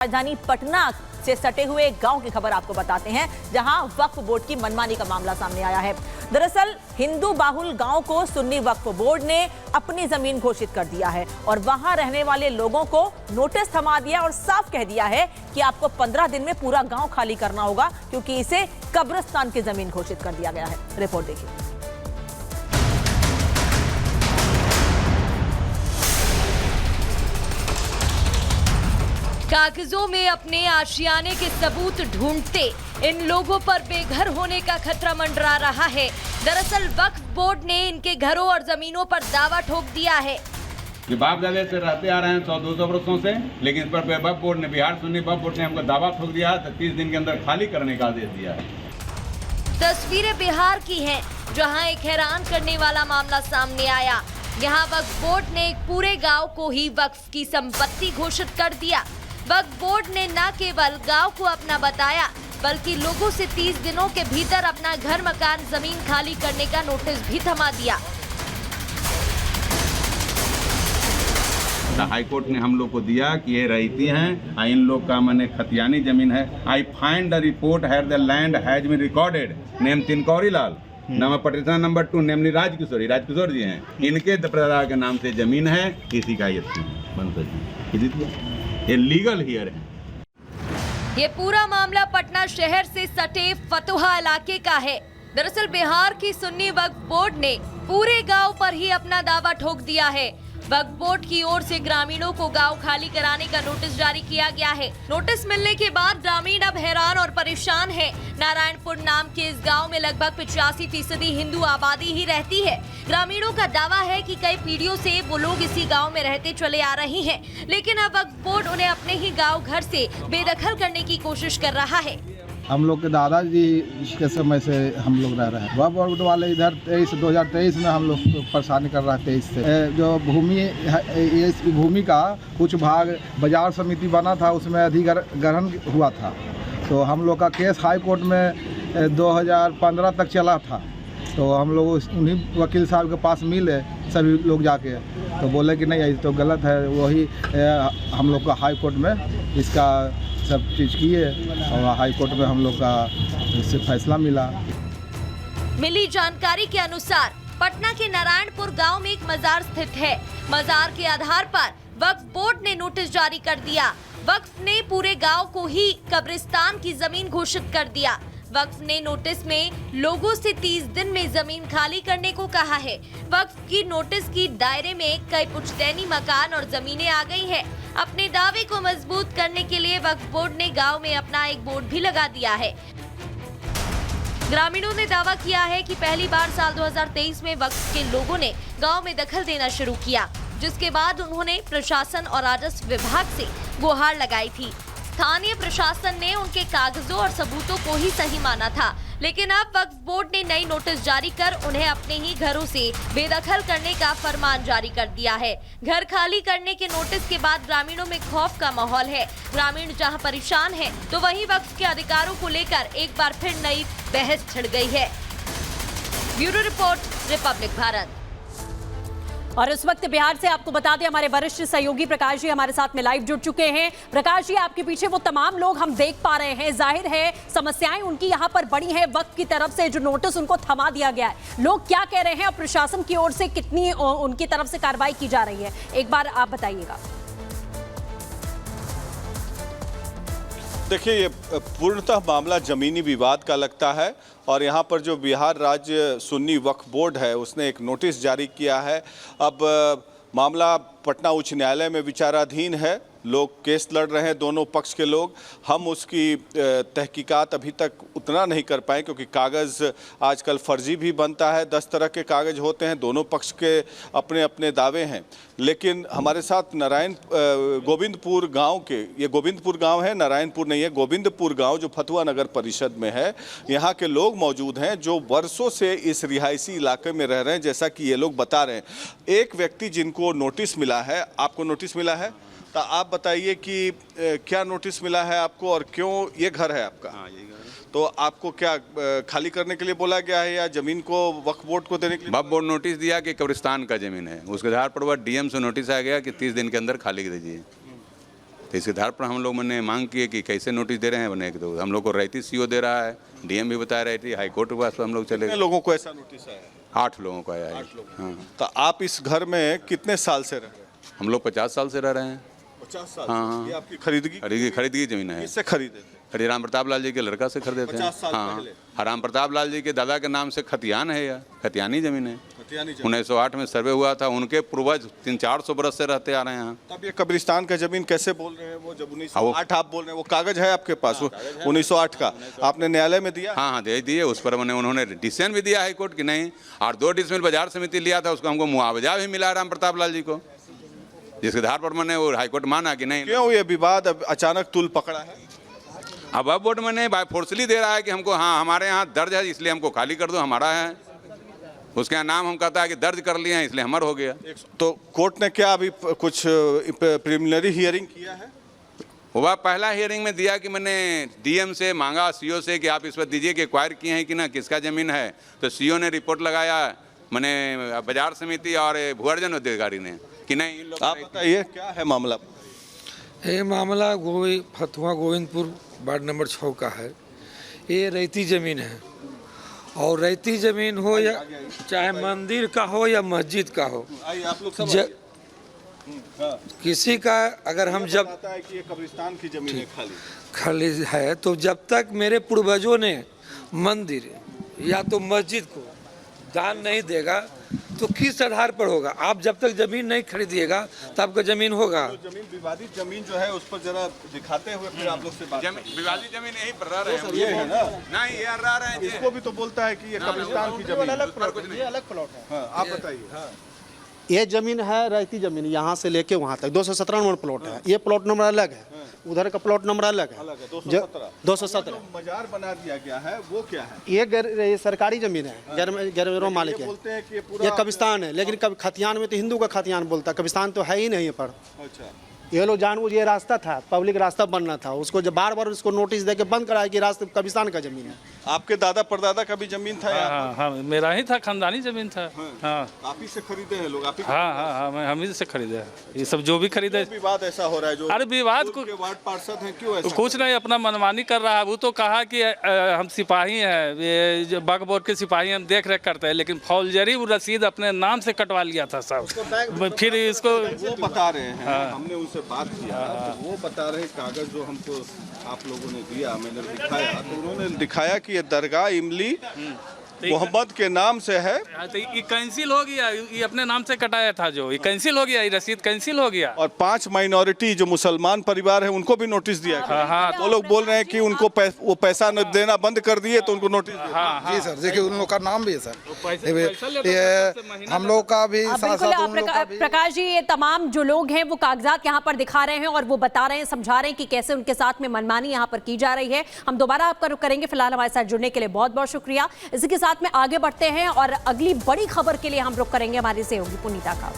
राजधानी पटना से सटे हुए एक गांव की खबर आपको बताते हैं, जहां वक्फ बोर्ड की मनमानी का मामला सामने आया है। दरअसल हिंदू बाहुल गांव को सुन्नी वक्फ बोर्ड ने अपनी जमीन घोषित कर दिया है और वहां रहने वाले लोगों को नोटिस थमा दिया और साफ कह दिया है कि आपको 15 दिन में पूरा गांव खाली करना होगा, क्योंकि इसे कब्रिस्तान की जमीन घोषित कर दिया गया है। रिपोर्ट देखिए। कागजों में अपने आशियाने के सबूत ढूंढते इन लोगों पर बेघर होने का खतरा मंडरा रहा है। दरअसल वक्फ बोर्ड ने इनके घरों और जमीनों पर दावा ठोक दिया है। ये बाप दादे से रहते आ रहे हैं 100-200 वर्षों से, लेकिन इस पर वक्फ बोर्ड ने, बिहार सुन्नी वक्फ बोर्ड ने हमको दावा ठोक दिया है, 30 दिन के अंदर खाली करने का आदेश दिया है। तस्वीरें बिहार की हैं, जहां एक हैरान करने वाला मामला सामने आया। यहाँ वक्फ बोर्ड ने एक पूरे गाँव को ही वक्फ की संपत्ति घोषित कर दिया। वक्फ बोर्ड ने न केवल गांव को अपना बताया, बल्कि लोगों से 30 दिनों के भीतर अपना घर मकान जमीन खाली करने का नोटिस भी थमा दिया। हाई कोर्ट ने हम लोग को दिया कि ये रहती हैं, इन लोग का मैंने खतियानी जमीन है। I find the report had the land has been recorded name Tinkouri Lal, नाम petition number 2 namely Rajkishore ji हैं, इनके दादा के नाम से जमीन है, इसी का ये लीगल हियर है। ये पूरा मामला पटना शहर से सटे फतुहा इलाके का है। दरअसल बिहार की सुन्नी वक्फ बोर्ड ने पूरे गांव पर ही अपना दावा ठोक दिया है। वक्फ बोर्ड की ओर से ग्रामीणों को गांव खाली कराने का नोटिस जारी किया गया है। नोटिस मिलने के बाद ग्रामीण अब हैरान और परेशान हैं। नारायणपुर नाम के इस गांव में लगभग 85% हिंदू आबादी ही रहती है। ग्रामीणों का दावा है कि कई पीढ़ियों से वो लोग इसी गांव में रहते चले आ रहे हैं, लेकिन अब वक्फ बोर्ड उन्हें अपने ही गाँव घर से बेदखल करने की कोशिश कर रहा है। हम लोग के दादाजी के समय से हम लोग रह रहे हैं। वक्फ बोर्ड वाले इधर 2023 में हम लोग परेशानी कर रहे थे। इससे जो भूमि है, इस भूमि का कुछ भाग बाजार समिति बना था, उसमें अधिग्रहण हुआ था। तो हम लोग का केस हाई कोर्ट में 2015 तक चला था। तो हम लोग उन्हीं वकील साहब के पास मिले सभी लोग जाके, तो बोले कि नहीं, ये तो गलत है। वही हम लोग का हाई कोर्ट में इसका सब चीज़ किए और हाई कोर्ट में हम लोग का इससे फैसला मिला। मिली जानकारी के अनुसार पटना के नारायणपुर गांव में एक मजार स्थित है। मजार के आधार पर वक्फ बोर्ड ने नोटिस जारी कर दिया। वक्फ ने पूरे गांव को ही कब्रिस्तान की जमीन घोषित कर दिया। वक्फ ने नोटिस में लोगों से 30 दिन में जमीन खाली करने को कहा है। वक्फ की नोटिस की दायरे में कई पुश्तैनी मकान और जमीनें आ गई हैं। अपने दावे को मजबूत करने के लिए वक्फ बोर्ड ने गांव में अपना एक बोर्ड भी लगा दिया है। ग्रामीणों ने दावा किया है कि पहली बार साल 2023 में वक्फ के लोगों ने गांव में दखल देना शुरू किया, जिसके बाद उन्होंने प्रशासन और राजस्व विभाग से गुहार लगाई थी। स्थानीय प्रशासन ने उनके कागजों और सबूतों को ही सही माना था, लेकिन अब वक्फ बोर्ड ने नई नोटिस जारी कर उन्हें अपने ही घरों से बेदखल करने का फरमान जारी कर दिया है। घर खाली करने के नोटिस के बाद ग्रामीणों में खौफ का माहौल है। ग्रामीण जहां परेशान हैं, तो वहीं वक्फ के अधिकारों को लेकर एक बार फिर नई बहस छिड़ गई है। Bureau report, Republic Bharat. और इस वक्त बिहार से आपको बता दें, हमारे वरिष्ठ सहयोगी प्रकाश जी हमारे साथ में लाइव जुड़ चुके हैं। प्रकाश जी, आपके पीछे वो तमाम लोग हम देख पा रहे हैं। जाहिर है समस्याएं उनकी यहाँ पर बड़ी हैं। वक्त की तरफ से जो नोटिस उनको थमा दिया गया है, लोग क्या कह रहे हैं और प्रशासन की ओर से कितनी उनकी तरफ से कार्रवाई की जा रही है, एक बार आप बताइएगा। देखिए, ये पूर्णतः मामला जमीनी विवाद का लगता है और यहाँ पर जो बिहार राज्य सुन्नी वक्फ बोर्ड है, उसने एक नोटिस जारी किया है। अब मामला पटना उच्च न्यायालय में विचाराधीन है। लोग केस लड़ रहे हैं, दोनों पक्ष के लोग। हम उसकी तहकीकात अभी तक उतना नहीं कर पाए, क्योंकि कागज़ आजकल फर्जी भी बनता है। 10 तरह के कागज़ होते हैं, दोनों पक्ष के अपने अपने दावे हैं। लेकिन हमारे साथ गोविंदपुर गांव के, ये गोविंदपुर गांव है, नारायणपुर नहीं है, गोविंदपुर गांव जो फतुहा नगर परिषद में है, यहाँ के लोग मौजूद हैं जो वर्षों से इस रिहायशी इलाके में रह रहे हैं, जैसा कि ये लोग बता रहे हैं। एक व्यक्ति जिनको नोटिस मिला है, आपको नोटिस मिला है, तो आप बताइए कि क्या नोटिस मिला है आपको और क्यों ये घर है आपका? हाँ, ये घर है। तो आपको क्या खाली करने के लिए बोला गया है या जमीन को वक्फ बोर्ड को देने के लिए? वक्फ बोर्ड नोटिस दिया कि कब्रिस्तान का जमीन है, उसके आधार पर वह डीएम से नोटिस आ गया कि 30 दिन के अंदर खाली दीजिए। तो इसके आधार पर हम लोग मैंने मांग की है कि कैसे नोटिस दे रहे हैं बने, तो हम लोग को रैती सीओ दे रहा है, डीएम भी बता रही थी, हाई कोर्ट के पास हम लोग चले कितने गए। लोगों को ऐसा नोटिस आया है? 8 लोगों का आया है। हाँ, तो आप इस घर में कितने साल से रह रहे हैं? हम लोग 50 साल से रह रहे हैं। 50 साल। हाँ। ये आपकी खरीदगी? खरीद की जमीन है। किससे खरीदे थे? खड़ी राम प्रताप लाल जी के लड़का से खरीदे थे। 50 साल हाँ, पहले? राम प्रताप लाल जी के दादा के नाम से खतियान है, या खतियानी जमीन है। खतियानी जमीन। 1908 में सर्वे हुआ था, उनके पूर्वज 300-400 बरस से रहते आ रहे हैं यहाँ। तब ये कब्रिस्तान का जमीन कैसे बोल रहे हैं? वो जब 1908 आप बोल रहे हैं, वो कागज है आपके पास? 1908 का आपने न्यायालय में दिया? हाँ, दे दिए। उस पर उन्होंने डिसीजन भी दिया हाई कोर्ट की नहीं, और 2 डिसमिल बाजार समिति लिया था, उसको हमको मुआवजा भी मिला राम प्रताप लाल जी को, जिसके आधार पर मैंने वो हाई कोर्ट माना कि नहीं। क्यों ये विवाद अब अचानक तुल पकड़ा है? अब बोर्ड मैंने बाय फोर्सली दे रहा है कि हमको, हाँ हमारे यहाँ दर्ज है इसलिए हमको खाली कर दो, हमारा है। उसके यहाँ नाम हम कहता है कि दर्ज कर लिए हैं इसलिए हमारा हो गया। तो कोर्ट ने क्या अभी कुछ प्रिलिमिनरी हियरिंग किया है? हुआ पहला हियरिंग में दिया कि मैंने डीएम से मांगा, सीओ से कि आप इस पर दीजिए कि एक्वायर किए हैं कि ना, किसका ज़मीन है। तो सीओ ने रिपोर्ट लगाया, मैंने बाजार समिति और भूअर्जन अधिकारी ने कि नहीं इन लोग। आप बताइए क्या है मामला? ये मामला फतुहा गोविंदपुर वार्ड नंबर 6 का है। ये रैती ज़मीन है, और रैती ज़मीन हो या चाहे मंदिर का हो या मस्जिद का हो, आइए आप लोग सब किसी का अगर हम जब आता है कि ये कब्रिस्तान की जमीन है खाली है, तो जब तक मेरे पूर्वजों ने मंदिर या तो मस्जिद को दान नहीं देगा तो किस आधार पर होगा? आप जब तक जमीन नहीं खरीदिएगा तो आपका जमीन होगा। तो जमीन विवादित जमीन जो है उस पर जरा दिखाते हुए फिर आप लोग से बात विवादित जमीन यही पर रह रहे हैं। ये है ना? नहीं, ये रह रहे हैं। इसको भी तो बोलता है कि ये कब्रिस्तान की जमीन अलग प्लॉट है, ये अलग प्लॉट है। हाँ, आप बताइए। ये जमीन है रैती जमीन, यहाँ से लेके वहाँ तक 217 नंबर प्लॉट है। ये प्लॉट नंबर अलग है, उधर का प्लॉट नंबर अलग है। 217 मजार बना दिया गया है, वो क्या है? ये सरकारी जमीन है, गैर मालिक है। बोलते हैं कि ये ये पूरा कब्रिस्तान है, लेकिन खतियान में तो हिंदू का खतियान बोलता है, कब्रिस्तान तो है ही नहीं पर। अच्छा, ये लोग जानबूझ, ये रास्ता था पब्लिक रास्ता बनना था, उसको जब बार बार उसको नोटिस दे के बंद कराया कि रास्ता कब्रिस्तान का जमीन है। आपके दादा परदादा का भी जमीन था यहाँ? हाँ हाँ, मेरा ही था, खानदानी जमीन था। हाँ आप ही से खरीदे हैं लोग? आप ही हाँ हाँ हाँ, मैं हम ही से खरीदे हैं। ये सब जो भी खरीदे। विवाद ऐसा हो रहा है जो अरे विवाद पूर्व के वार्ड पार्षद हैं, क्यों ऐसा? कुछ नहीं, अपना मनमानी कर रहा है। वो तो कहा कि हम सिपाही हैं, ये जो वक्फ बोर्ड के सिपाही हम देख रेख करते हैं, लेकिन फौजरी वो रसीद अपने नाम से कटवा लिया था सब। फिर इसको वो बता रहे हैं, हमने उनसे बात किया तो वो बता रहे कागज जो हमको आप लोगों ने दिया, मैंने दिखाया, तो उन्होंने दिखाया कि ये दरगाह इमली मोहम्मद के नाम से है। तो ये कैंसिल हो गया, ये अपने नाम से कटाया था जो, ये कैंसिल हो गया, ये रसीद कैंसिल हो गया। और 5 माइनॉरिटी जो मुसलमान परिवार है उनको भी नोटिस दिया गया। हाँ, वो लोग बोल रहे हैं कि उनको वो पैसा न देना बंद कर दिए तो उनको नोटिस दिया। जी सर, देखिए उन लोग का नाम भी है सर, ये हम लोग का भी साथ बिल्कुल साथ उन लोग का भी। प्रकाश जी, ये तमाम जो लोग हैं वो कागजात यहाँ पर दिखा रहे हैं और वो बता रहे हैं, समझा रहे हैं कि कैसे उनके साथ में मनमानी यहाँ पर की जा रही है। हम दोबारा आपका रुख करेंगे, फिलहाल हमारे साथ जुड़ने के लिए बहुत बहुत शुक्रिया। इसी के साथ में आगे बढ़ते हैं और अगली बड़ी खबर के लिए हम रुख करेंगे हमारी सहयोगी पुनीता का।